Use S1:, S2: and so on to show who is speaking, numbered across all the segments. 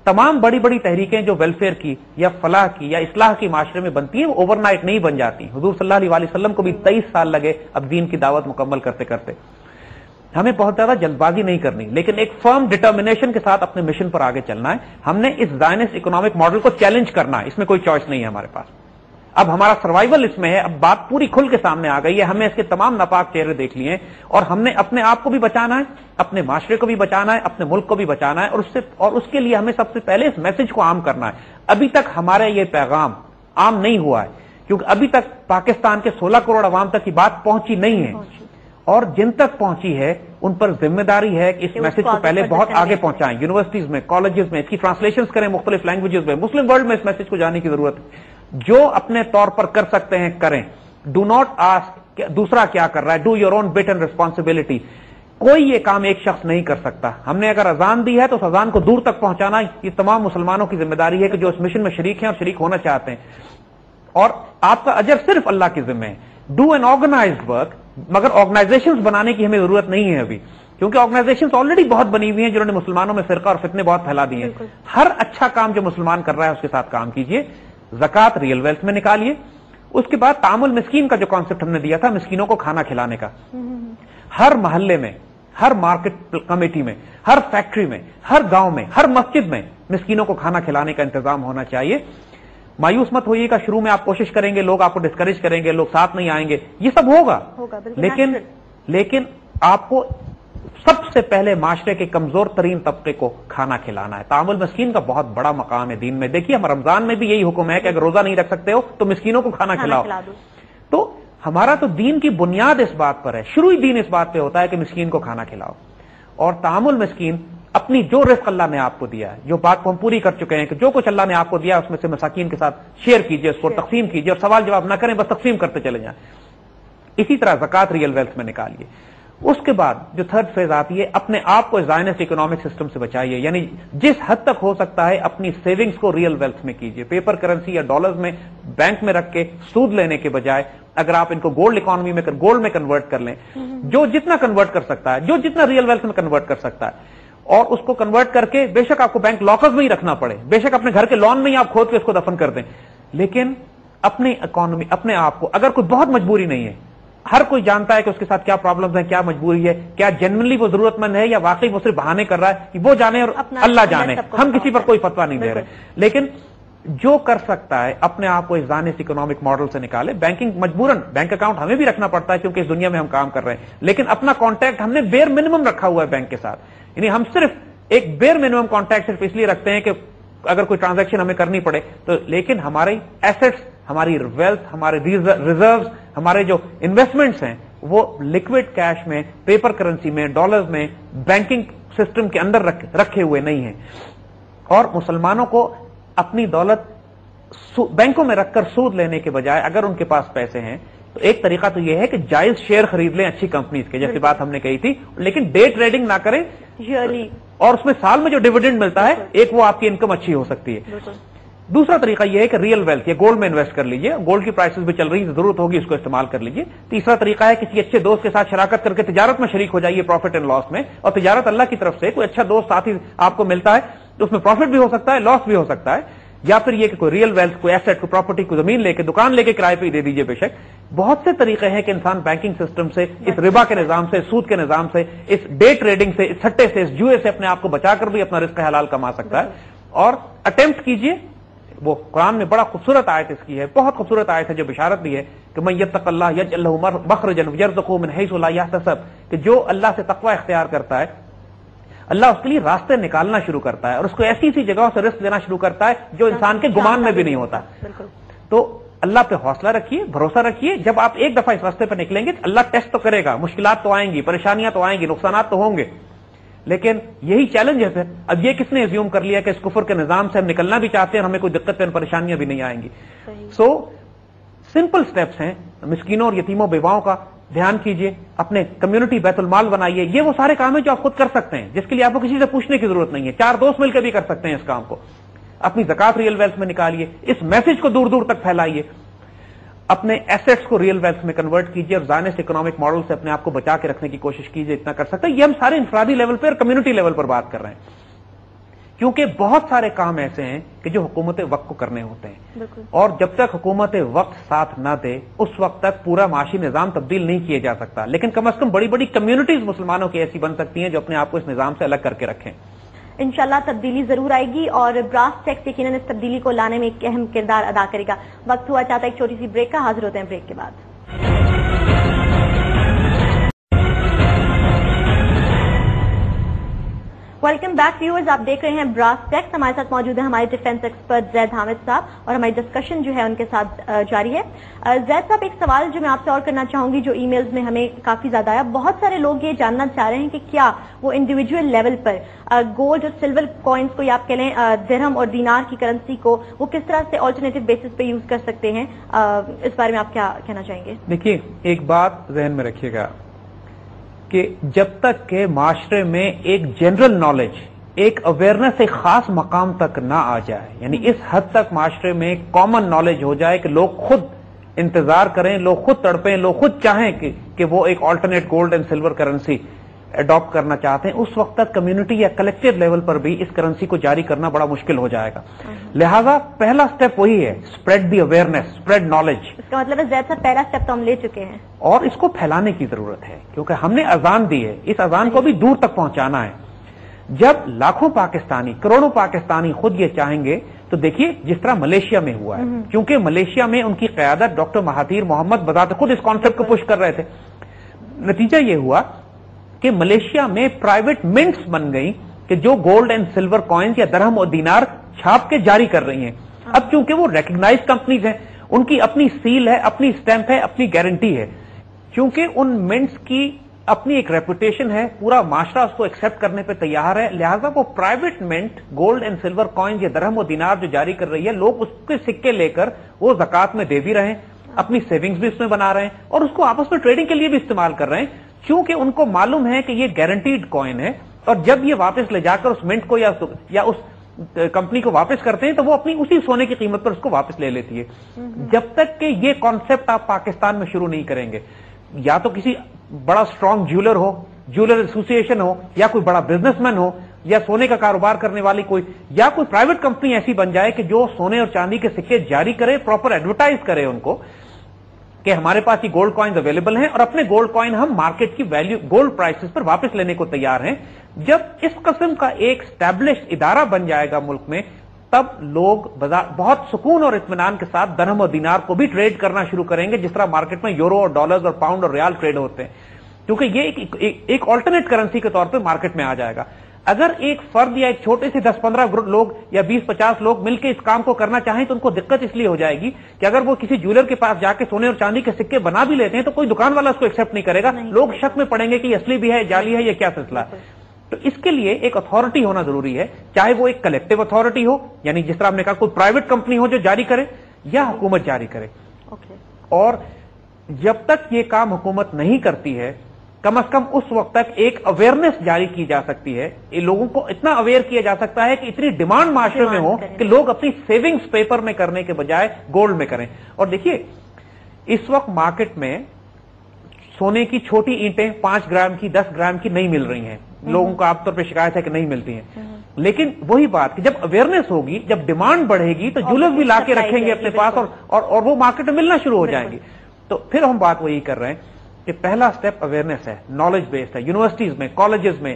S1: تمام بڑی بڑی تحریکیں جو ویلفیئر کی یا فلاح کی یا اصلاح کی معاشرے میں بنتی ہیں وہ اوور نائٹ نہیں بن جاتی. حضور صلی اللہ علیہ وسلم کو بھی 23 سال لگے اب دین کی دعوت مکمل کرتے کرتے. ہمیں بہت زیادہ جلد بازی نہیں کرنی, لیکن ایک فرم ڈٹرمنیشن کے ساتھ اپنے مشن پر آگے چلنا ہے. ہم نے اس زائنسٹ اکنامک ماڈل کو چیلنج کرنا ہے, اس میں کوئی چوائس نہیں ہے ہمارے پاس. اب ہمارا سروائیول اس میں ہے, اب بات پوری کھل کے سامنے آ گئی ہے, ہمیں اس کے تمام ناپاک چہرے دیکھ لیے ہیں, اور ہم نے اپنے آپ کو بھی بچانا ہے, اپنے معاشرے کو بھی بچانا ہے, اپنے ملک کو بھی بچانا ہے, اور اس کے لیے ہمیں سب سے پہلے اس میسج کو عام کرنا ہے. ابھی تک ہمارا یہ پیغام عام نہیں ہوا ہے, کیونکہ ابھی تک پاکستان کے 16 کروڑ عوام تک یہ بات پہنچی نہیں ہے, اور جن تک پہنچی ہے ان پر ذمہ داری ہے کہ اس میسج کو پہلے بہت آگے پہنچائیں. یونیورسٹیز میں, کالجز میں اس کی ٹرانسلیشنز کریں مختلف لینگویجز میں. مسلم ورلڈ میں اس میسج کو جانے کی ضرورت ہے. جو اپنے طور پر کر سکتے ہیں کریں. ڈو ناٹ آسک دوسرا کیا کر رہا ہے, do your own but and responsibility. کوئی یہ کام ایک شخص نہیں کر سکتا. ہم نے اگر اذان دی ہے تو اس اذان کو دور تک پہنچانا یہ تمام مسلمانوں کی ذمہ داری ہے کہ جو اس مشن میں شریک ہیں اور شریک ہونا چاہتے ہیں, اور آپ کا اجر صرف اللہ کی ذمہ ہے. ڈو این آرگنائزڈ ورک, مگر آرگنائزیشنز بنانے کی ہمیں ضرورت نہیں ہے ابھی, کیونکہ آرگنائزیشنز آلریڈی بہت بنی ہوئی ہیں جنہوں نے مسلمانوں میں فرقہ اور فتنے بہت پھیلا دیے ہیں. ہر اچھا کام جو مسلمان کر رہا ہے اس کے ساتھ کام کیجئے. زکات ریئل ویلتھ میں نکالیے. اس کے بعد تعامل مسکین کا جو کانسیپٹ ہم نے دیا تھا, مسکینوں کو کھانا کھلانے کا, ہر محلے میں, ہر مارکیٹ کمیٹی میں, ہر فیکٹری میں, ہر گاؤں میں, ہر مسجد میں مسکینوں کو کھانا کھلانے کا انتظام ہونا چاہیے. مایوس مت ہوئیے گا, شروع میں آپ کوشش کریں گے, لوگ آپ کو ڈسکریج کریں گے, لوگ ساتھ نہیں آئیں گے, یہ سب ہوگا, لیکن آپ کو سب سے پہلے معاشرے کے کمزور ترین طبقے کو کھانا کھلانا ہے. تعامل مسکین کا بہت بڑا مقام ہے دین میں. دیکھیے ہم رمضان میں بھی یہی حکم ہے کہ اگر روزہ نہیں رکھ سکتے ہو تو مسکینوں کو کھانا کھلاؤ. تو ہمارا تو دین کی بنیاد اس بات پر ہے, شروعی دین اس بات پہ ہوتا ہے کہ مسکین کو کھانا کھلاؤ. اور تعامل مسکین اپنی جو رزق اللہ نے آپ کو دیا ہے, جو بات کو ہم پوری کر چکے ہیں کہ جو کچھ اللہ نے آپ کو دیا اس میں سے مساکین کے ساتھ شیئر کیجئے, اس کو تقسیم کیجئے, اور سوال جواب نہ کریں, بس تقسیم کرتے چلے جائیں. اسی طرح زکات ریئل ویلتھ میں نکالیے. اس کے بعد جو تھرڈ فیز آتی ہے, اپنے آپ کو زائنسٹ اکنامک سسٹم سے بچائیے, یعنی جس حد تک ہو سکتا ہے اپنی سیونگز کو ریئل ویلتھ میں کیجیے. پیپر کرنسی یا ڈالرز میں بینک میں رکھ کے سود لینے کے بجائے اگر آپ ان کو گولڈ اکانومی میں گولڈ میں کنورٹ کر لیں, جو جتنا کنورٹ کر سکتا ہے, جو جتنا ریئل ویلتھ میں کنورٹ کر سکتا ہے, اور اس کو کنورٹ کر کے بے شک آپ کو بینک لاکرز میں ہی رکھنا پڑے, بے شک اپنے گھر کے لان میں ہی آپ کھود کے اس کو دفن کر دیں, لیکن اپنی اکانومی, اپنے آپ کو, اگر کوئی بہت مجبوری نہیں ہے, ہر کوئی جانتا ہے کہ اس کے ساتھ کیا پرابلمز ہیں, کیا مجبوری ہے, کیا جنرلی وہ ضرورت مند ہے یا واقعی وہ صرف بہانے کر رہا ہے, وہ جانے اور اللہ جانے, ہم کسی پر کوئی فتویٰ نہیں دے رہے, لیکن جو کر سکتا ہے اپنے آپ کو اس زائنسٹ اکنامک ماڈل سے نکالے. بینکنگ مجبوراً بینک اکاؤنٹ ہمیں بھی رکھنا پڑتا ہے کیونکہ اس دنیا میں ہم کام کر رہے ہیں, لیکن اپنا کانٹیکٹ ہم نے بیر منیمم رکھا ہوا ہے بینک کے ساتھ. یعنی ہم صرف ایک بیر منیمم کانٹیکٹ صرف اس لیے رکھتے ہیں کہ اگر کوئی ٹرانزیکشن ہمیں کرنی پڑے تو, لیکن ہمارے ایسٹس, ہماری ویلتھ, ہمارے ریزروز, ہمارے جو انویسٹمنٹس ہیں وہ لکوڈ کیش میں, پیپر کرنسی میں, ڈالرز میں, بینکنگ سسٹم کے اندر رکھے ہوئے نہیں ہیں. اور مسلمانوں کو اپنی دولت بینکوں میں رکھ کر سود لینے کے بجائے اگر ان کے پاس پیسے ہیں تو ایک طریقہ تو یہ ہے کہ جائز شیئر خرید لیں اچھی کمپنیز کے, جیسی بات ہم نے کہی تھی, لیکن ڈے ٹریڈنگ نہ کریں, اور اس میں سال میں جو ڈیویڈنڈ ملتا ہے ایک وہ آپ کی انکم اچھی ہو سکتی ہے. دوسرا طریقہ یہ ہے کہ ریئل ویلتھ یا گولڈ میں انویسٹ کر لیجیے, گولڈ کی پرائسز بھی چل رہی ہے, ضرورت ہوگی اس کو استعمال کر لیجیے. تیسرا طریقہ ہے کسی اچھے دوست کے ساتھ شراکت کر کے تجارت میں شریک ہو جائیے, پروفٹ اینڈ لاس میں, اور تجارت اللہ کی طرف سے کوئی اچھا دوست ساتھی آپ کو ملتا ہے تو اس میں پروفٹ بھی ہو سکتا ہے, لاس بھی ہو سکتا ہے. یا پھر یہ کہ کوئی ریئل ویلتھ, کوئی ایسٹ, کوئی پراپرٹی, کوئی زمین لے کے, دکان لے کے کرائے پہ دے دیجیے. بے شک بہت سے طریقے ہیں کہ انسان بینکنگ سسٹم سے, اس ربا کے نظام سے, سود کے نظام سے, اس ڈے ٹریڈنگ سے, اس سٹے سے, اس جوئے سے اپنے آپ کو بچا کر بھی اپنا رزق حلال کما سکتا ہے. اور اٹیمپٹ کیجیے. وہ قرآن میں بڑا خوبصورت آیت اس کی ہے, بہت خوبصورت آیت ہے جو بشارت دی ہے کہ من یتق اللہ یجعل لہ مخرجا ویرزقہ من حیث لا یحتسب, کہ جو اللہ سے تقوی اختیار کرتا ہے اللہ اس کے لیے راستے نکالنا شروع کرتا ہے, اور اس کو ایسی ایسی جگہوں سے رزق دینا شروع کرتا ہے جو انسان کے گمان میں بھی نہیں ہوتا. تو اللہ پہ حوصلہ رکھیے, بھروسہ رکھیے. جب آپ ایک دفعہ اس راستے پہ نکلیں گے اللہ ٹیسٹ تو کرے گا, مشکلات تو آئیں گی, پریشانیاں تو آئیں گی, نقصانات تو ہوں گے, لیکن یہی چیلنج ہے. پھر اب یہ کس نے ایزیوم کر لیا کہ اس کفر کے نظام سے ہم نکلنا بھی چاہتے ہیں اور ہمیں کوئی دقت اور پریشانیاں بھی نہیں آئیں گی. سو سمپل سٹیپس ہیں. مسکینوں اور یتیموں بیواؤں کا دھیان کیجیے, اپنے کمیونٹی بیت المال بنائیے. یہ وہ سارے کام ہیں جو آپ خود کر سکتے ہیں, جس کے لیے آپ کو کسی سے پوچھنے کی ضرورت نہیں ہے. 4 دوست مل کے بھی کر سکتے ہیں اس کام کو. اپنی زکات ریئل ویلتھ میں نکالیے, اس میسج کو دور دور تک پھیلائیے, اپنے ایسٹس کو ریئل ویلتھ میں کنورٹ کیجیے, اور زائنسٹ اکنامک ماڈل سے اپنے آپ کو بچا کے رکھنے کی کوشش کیجیے. اتنا کر سکتے ہیں. یہ ہم سارے انفرادی لیول پہ اور کمیونٹی لیول پر بات کر رہے ہیں کیونکہ بہت سارے کام ایسے ہیں کہ جو حکومت وقت کو کرنے ہوتے ہیں، اور جب تک حکومت وقت ساتھ نہ دے اس وقت تک پورا معاشی نظام تبدیل نہیں کیا جا سکتا. لیکن کم از کم بڑی بڑی کمیونٹیز مسلمانوں کی ایسی بن سکتی ہیں جو اپنے آپ کو اس نظام سے الگ کر کے رکھیں.
S2: انشاءاللہ تبدیلی ضرور آئے گی اور براس ٹیکس یقیناً اس تبدیلی کو لانے میں ایک اہم کردار ادا کرے گا. وقت ہوا چاہتا ہے ایک چھوٹی سی بریک کا. حاضر ہوتے ہیں بریک کے بعد. ویلکم بیک ویورز، آپ دیکھ رہے ہیں براس ٹیکس. ہمارے ساتھ موجود ہیں ہمارے ڈیفینس ایکسپرٹ زید حامد صاحب اور ہماری ڈسکشن جو ہے ان کے ساتھ جاری ہے. زید صاحب، ایک سوال جو میں آپ سے اور کرنا چاہوں گی جو ای میلز میں ہمیں کافی زیادہ آیا، بہت سارے لوگ یہ جاننا چاہ رہے ہیں کہ کیا وہ انڈیویجول لیول پر گولڈ اور سلور کوائنس کو یا آپ کہہ لیں درہم اور دینار کی کرنسی کو وہ کس طرح سے آلٹرنیٹو بیسس پہ یوز کر سکتے ہیں، اس بارے میں آپ کیا کہنا چاہیں گے؟
S1: دیکھیے، ایک بات ذہن میں رکھیے گا کہ جب تک کہ معاشرے میں ایک جنرل نالج، ایک اویئرنیس ایک خاص مقام تک نہ آ جائے، یعنی اس حد تک معاشرے میں کامن نالج ہو جائے کہ لوگ خود انتظار کریں، لوگ خود تڑپیں، لوگ خود چاہیں کہ وہ ایک alternate gold and silver currency adapt کرنا چاہتے ہیں، اس وقت تک کمیونٹی یا کلیکٹیو لیول پر بھی اس کرنسی کو جاری کرنا بڑا مشکل ہو جائے گا. لہذا پہلا سٹیپ وہی ہے، spread the awareness, spread knowledge.
S2: اس کا مطلب ہے زید صاحب پہلا سٹیپ تو ہم لے چکے ہیں
S1: اور اس کو پھیلانے کی ضرورت ہے، کیونکہ ہم نے اذان دی ہے، اس اذان کو بھی دور تک پہنچانا ہے. جب لاکھوں پاکستانی، کروڑوں پاکستانی خود یہ چاہیں گے تو دیکھیے جس طرح ملیشیا میں ہوا ہے، کیونکہ ملیشیا میں ان کی قیادت ڈاکٹر مہاتیر محمد بذات خود اس کانسیپٹ کو پش کر رہے تھے. نتیجہ یہ ہوا کہ ملیشیا میں پرائیویٹ منٹس بن گئی کہ جو گولڈ اینڈ سلور کوائنز یا درہم اور دینار چھاپ کے جاری کر رہی ہیں. اب چونکہ وہ ریکگنائز کمپنیز ہیں، ان کی اپنی سیل ہے، اپنی اسٹیمپ ہے، اپنی گارنٹی ہے. چونکہ ان منٹس کی اپنی ایک ریپوٹیشن ہے، پورا معاشرہ اس کو ایکسپٹ کرنے پہ تیار ہے، لہذا وہ private minute gold and silver coins یا درہم و دینار جو جاری کر رہی ہے، لوگ اس کے سکے لے کر وہ زکات میں دے بھی رہے ہیں، اپنی سیونگز بھی اس میں بنا رہے ہیں اور اس کو آپس میں ٹریڈنگ کے لیے بھی استعمال کر رہے ہیں، چونکہ ان کو معلوم ہے کہ یہ گارنٹیڈ کوائن ہے. اور جب یہ واپس لے جا کر اس منٹ کو یا اس کمپنی کو واپس کرتے ہیں تو وہ اپنی اسی سونے کی قیمت پر اس کو واپس لے لیتی ہے. جب تک کہ یہ کانسیپٹ آپ پاکستان میں شروع نہیں کریں گے، یا تو کسی بڑا اسٹرانگ جیولر ہو، جیولر ایسوسی ایشن ہو، یا کوئی بڑا بزنس مین ہو، یا سونے کا کاروبار کرنے والی کوئی پرائیویٹ کمپنی ایسی بن جائے کہ جو سونے اور چاندی کے سکے جاری کرے، پراپر ایڈورٹائز کرے ان کو کہ ہمارے پاس یہ گولڈ کوائنز اویلیبل ہیں اور اپنے گولڈ کوائن ہم مارکیٹ کی ویلیو گولڈ پرائسز پر واپس لینے کو تیار ہیں. جب اس قسم کا ایک اسٹیبلشڈ ادارہ بن جائے گا ملک میں، تب لوگ بہت سکون اور اطمینان کے ساتھ درہم اور دینار کو بھی ٹریڈ کرنا شروع کریں گے، جس طرح مارکیٹ میں یورو اور ڈالرز اور پاؤنڈ اور ریال ٹریڈ ہوتے ہیں، کیونکہ یہ ایک آلٹرنیٹ کرنسی کے طور پہ مارکیٹ میں آ جائے گا. اگر ایک فرد یا ایک چھوٹے سے 10-15 لوگ یا 20-50 لوگ مل کے اس کام کو کرنا چاہیں تو ان کو دقت اس لیے ہو جائے گی کہ اگر وہ کسی جیولر کے پاس جا کے سونے اور چاندی کے سکے بنا بھی لیتے ہیں تو کوئی دکان والا اس کو ایکسپٹ نہیں کرے گا، لوگ شک میں پڑیں گے کہ یہ اصلی بھی ہے، جعلی ہے، یہ کیا سلسلہ ہے. تو اس کے لیے ایک اتھارٹی ہونا ضروری ہے، چاہے وہ ایک کلیکٹیو اتھارٹی ہو، یعنی جس طرح ہم نے کہا کوئی پرائیویٹ کمپنی ہو جو جاری کرے، یا حکومت جاری کرے. اور جب تک یہ کام حکومت نہیں کرتی ہے، کم از کم اس وقت تک ایک اویئرنیس جاری کی جا سکتی ہے، لوگوں کو اتنا اویئر کیا جا سکتا ہے کہ اتنی ڈیمانڈ معاشرے میں ہو کہ لوگ اپنی سیونگز پیپر میں کرنے کے بجائے گولڈ میں کریں. اور دیکھیے اس وقت مارکیٹ میں سونے کی چھوٹی اینٹیں 5 گرام کی 10 گرام کی نہیں مل رہی ہیں، لوگوں کو عام طور پہ شکایت ہے کہ نہیں ملتی ہیں. لیکن وہی بات کہ جب اویئرنیس ہوگی، جب ڈیمانڈ بڑھے گی تو جولرز بھی لا کے رکھیں گے اپنے پاس اور وہ مارکیٹ میں ملنا شروع ہو جائیں گے. تو پھر ہم بات وہی کر رہے ہیں کہ پہلا سٹیپ اویئرنیس ہے، نالج بیسڈ ہے. یونیورسٹیز میں، کالجز میں،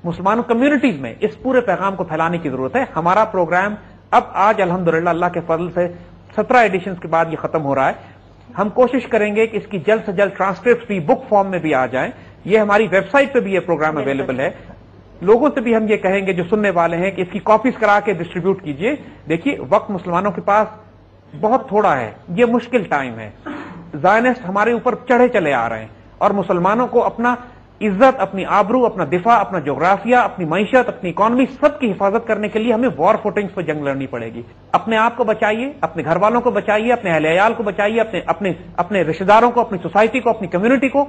S1: مسلمان کمیونٹیز میں اس پورے پیغام کو پھیلانے کی ضرورت ہے. ہمارا پروگرام اب آج الحمدللہ اللہ کے فضل سے 17 ایڈیشنز کے بعد یہ ختم ہو رہا ہے. ہم کوشش کریں گے کہ اس کی جلد سے جلد ٹرانسکرپٹ بھی بک فارم میں بھی آ جائیں. یہ ہماری ویب سائٹ پہ بھی یہ پروگرام اویلیبل ہے. لوگوں سے بھی ہم یہ کہیں گے جو سننے والے ہیں کہ اس کی کاپیز کرا کے ڈسٹریبیوٹ کیجئے. دیکھیے وقت مسلمانوں کے پاس بہت تھوڑا ہے، یہ مشکل ٹائم ہے. زائنسٹ ہمارے اوپر چڑھے چلے آ رہے ہیں اور مسلمانوں کو اپنا عزت، اپنی آبرو، اپنا دفاع، اپنا جغرافیہ، اپنی معیشت، اپنی اکانومی سب کی حفاظت کرنے کے لیے ہمیں وار فوٹنگز پہ جنگ لڑنی پڑے گی. اپنے آپ کو بچائیے، اپنے گھر والوں کو بچائیے، اپنے اہل عیال کو بچائیے، اپنے رشتہ داروں کو، اپنی سوسائٹی کو، اپنی کمیونٹی کو،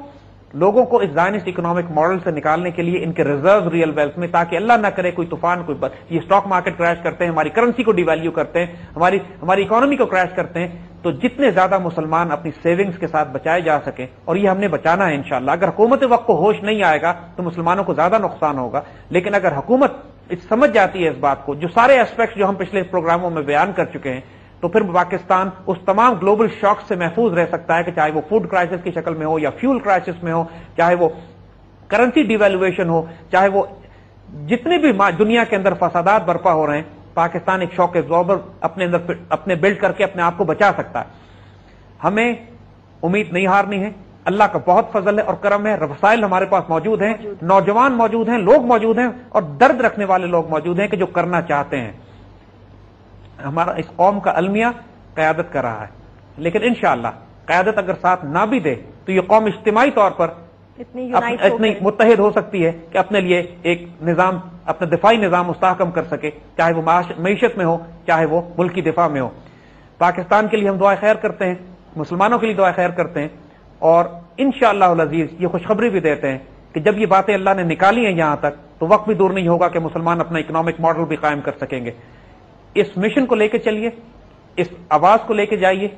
S1: لوگوں کو اس زائنسٹ اکنامک ماڈل سے نکالنے کے لیے ان کے ریزرو ریئل ویلتھ میں، تاکہ اللہ نہ کرے کوئی طوفان، یہ اسٹاک مارکیٹ کریش کرتے ہیں، ہماری کرنسی کو ڈی ویلیو کرتے ہیں، ہماری اکانومی کو کریش کرتے ہیں. تو جتنے زیادہ مسلمان اپنی سیونگز کے ساتھ بچائے جا سکیں، اور یہ ہم نے بچانا ہے انشاءاللہ. اگر حکومت وقت کو ہوش نہیں آئے گا تو مسلمانوں کو زیادہ نقصان ہوگا، لیکن اگر حکومت سمجھ جاتی ہے اس بات کو، جو سارے ایسپیکٹس جو ہم پچھلے پروگراموں میں بیان کر چکے ہیں، تو پھر پاکستان اس تمام گلوبل شاک سے محفوظ رہ سکتا ہے کہ چاہے وہ فوڈ کرائسس کی شکل میں ہو یا فیول کرائسس میں ہو، چاہے وہ کرنسی ڈیویلویشن ہو، چاہے وہ جتنے بھی دنیا کے اندر فسادات برپا ہو رہے ہیں، پاکستان ایک شاک ایبزاربر اپنے بلڈ کر کے اپنے آپ کو بچا سکتا ہے۔ ہمیں امید نہیں ہارنی ہے، اللہ کا بہت فضل ہے اور کرم ہے، وسائل ہمارے پاس موجود ہیں، نوجوان موجود ہیں، لوگ موجود ہیں اور درد رکھنے والے لوگ موجود ہیں کہ جو کرنا چاہتے ہیں۔ ہمارا اس قوم کا المیہ قیادت کر رہا ہے، لیکن انشاءاللہ قیادت اگر ساتھ نہ بھی دے تو یہ قوم اجتماعی طور پر اتنی متحد ہو سکتی ہے کہ اپنے لیے ایک نظام، اپنا دفاعی نظام مستحکم کر سکے، چاہے وہ معیشت میں ہو، چاہے وہ ملکی دفاع میں ہو۔ پاکستان کے لیے ہم دعائیں خیر کرتے ہیں، مسلمانوں کے لیے دعائیں خیر کرتے ہیں، اور انشاءاللہ العزیز یہ خوشخبری بھی دیتے ہیں کہ جب یہ باتیں اللہ نے نکالی ہیں یہاں تک تو وقت بھی دور نہیں ہوگا کہ مسلمان اپنا اکنامک ماڈل بھی قائم کر سکیں گے۔ اس مشن کو لے کے چلیے، اس آواز کو لے کے جائیے،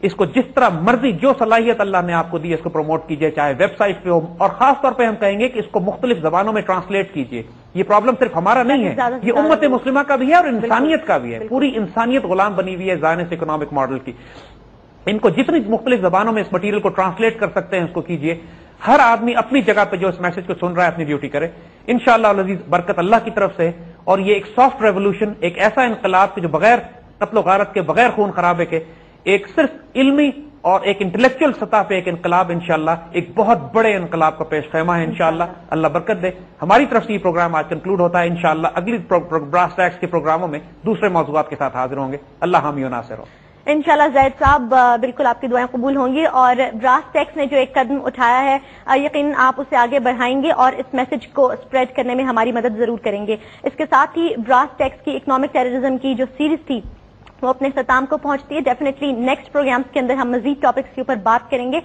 S1: اس کو جس طرح مرضی جو صلاحیت اللہ نے آپ کو دی اس کو پروموٹ کیجیے، چاہے ویب سائٹ پہ ہو، اور خاص طور پہ ہم کہیں گے کہ اس کو مختلف زبانوں میں ٹرانسلیٹ کیجیے۔ یہ پرابلم صرف ہمارا نہیں ہے، یہ امت مسلمہ کا بھی ہے اور انسانیت کا بھی ہے۔ پوری انسانیت غلام بنی ہوئی ہے زائنس اکنامک ماڈل کی۔ ان کو جتنی مختلف زبانوں میں اس مٹیریل کو ٹرانسلیٹ کر سکتے ہیں اس کو کیجیے۔ ہر آدمی اپنی جگہ پہ جو اس میسج کو سن رہا ہے اپنی ڈیوٹی کرے، انشاءاللہ العزیز برکت اللہ کی طرف سے، اور یہ ایک سافٹ ریولوشن، ایک ایسا انقلاب کہ جو بغیر قتل و غارت کے، بغیر خون خرابے کے، ایک صرف علمی اور ایک انٹلیکچوئل سطح پہ ایک انقلاب انشاءاللہ ایک بہت بڑے انقلاب کا پیش خیمہ ہے انشاءاللہ۔ اللہ برکت دے۔ ہماری طرف سے یہ پروگرام آج کنکلوڈ ہوتا ہے، انشاءاللہ اگلی براس ٹیکس کے پروگراموں میں دوسرے موضوعات کے ساتھ حاضر ہوں گے۔ اللہ حامی و ناصر ہو۔
S2: انشاءاللہ زید صاحب بالکل آپ کی دعائیں قبول ہوں گی، اور براس ٹیکس نے جو ایک قدم اٹھایا ہے یقیناً آپ اسے آگے بڑھائیں گے اور اس میسج کو اسپریڈ کرنے میں ہماری مدد ضرور کریں گے۔ اس کے ساتھ ہی براس ٹیکس کی اکنامک ٹیررزم کی جو سیریز تھی وہ اپنے اختتام کو پہنچتی ہے۔ ڈیفینیٹلی نیکسٹ پروگرامز کے اندر ہم مزید ٹاپکس کے اوپر بات کریں گے۔